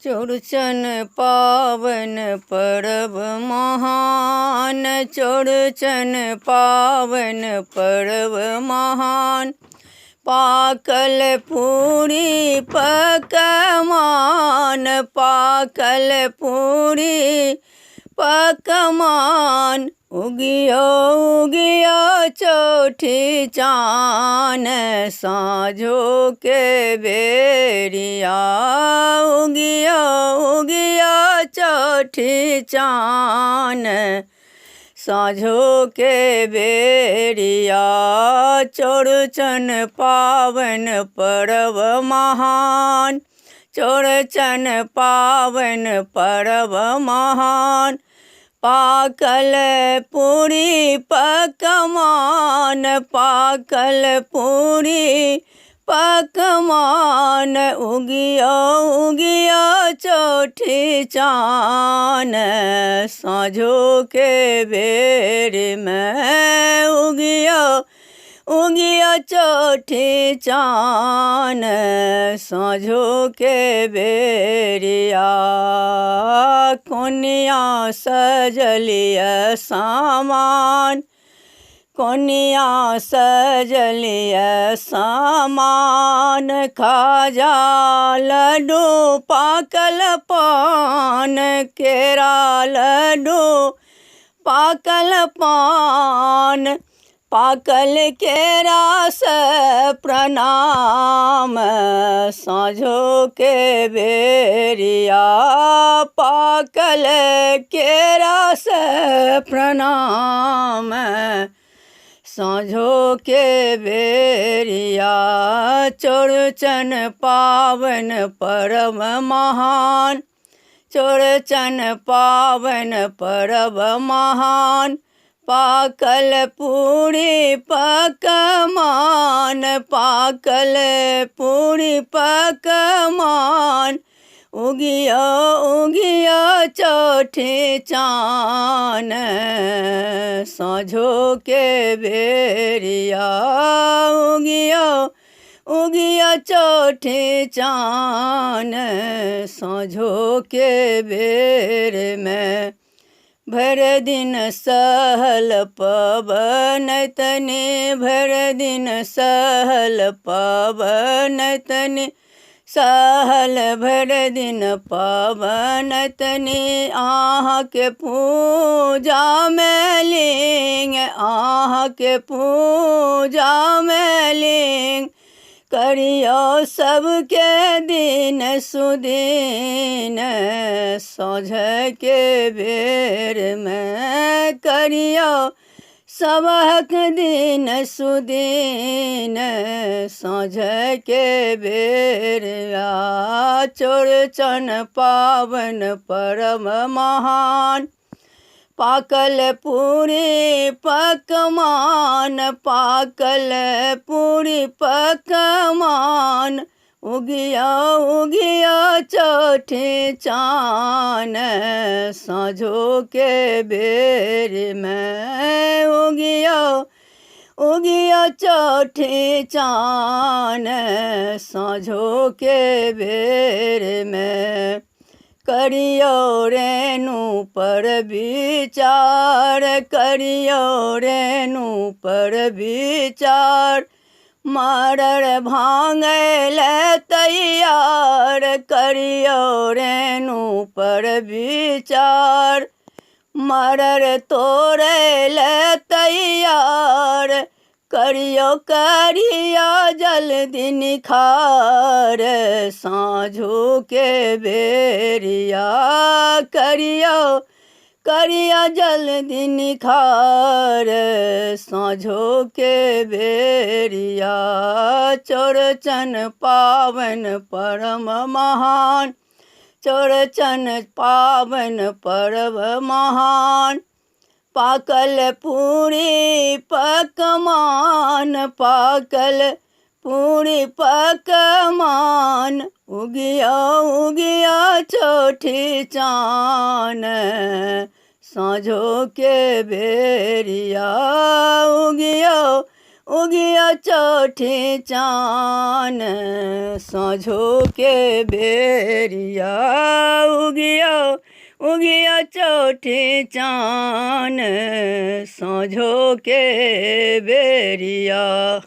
चौड़चन पावन पर्व महान, चौड़चन पावन पर्व महान। पाकल पूरी पकमान, पाकल पूरी पकमान। उगियो उगियो चौठी चान, साँझो के बेरिया। उगियो उगियो चौठी चान, साँझो के बेरिया। चौड़चन पावन पर्व महान, चौड़चन पावन पर्व महान। पाकल पूरी पकमान, पाकल पूरी पकमान। उगियो उगियो चौठी चान, साँझो के बेर में। उगियो उगियो चौठी चान, साँझो के बेरिया। कोनिया सजलिय सामान, कोनिया सजलिय सामान। खाजा लड्डू पाकल पान, केरा लड्डू पाकल पान। पाकल केरा से प्रणाम, साँझो के बेरिया। पाकल केरा से प्रणाम, साँझो के बेरिया। चौड़चन पावन पर्व महान, चौड़चन पावन पर्व महान। पाकल पूरी पकमान, पाकल पूरी पकमान। उगियो उगियो चौठी चान, साँझो के बेरिया। उगियो उगियो चौठी चान, साँझो के बेर में। भर दिन सहल पवन तनि, भर दिन सहल पवन तनि। सहल भर दिन पवन तनि, आहाँ के पूजा में लिंग, आहाँ के पूजा में लिंग। करियो सबके दिन सुदीन, साँझ के बेर में। करियो सबक दिन सुदीन, साँझ के बेर। चौड़चन पावन पर्व महान, पाकल पूरी पकमान, पाकल पूरी पकमान। उगियो उगियो चौठी चान, साँझो के बेर में। उगियो उगियो चौठी चान, साँझो के बेर में। करियो रेणु पर विचार, करियो रेणु पर विचार। मरड़ भांगल तैयार, करियो रेणु पर विचार। मरड़ तोड़ल तैयार, करियो करियो जल्दी निखार। साँझो के बेरिया, करियो करियो जल्दी निखार। साँझो के बेरिया। चौड़चन पावन पर्व महान, चौड़चन पावन पर्व महान। पाकल पूरी पकमान, पाकल पूरी पकमान। उगियो उगियो चौठी चान, साँझो के बेरिया। उगियो उगिया चौथे चान साँझो के बेरिया उगिया उगिया चौथे चान साँझो के बेरिया।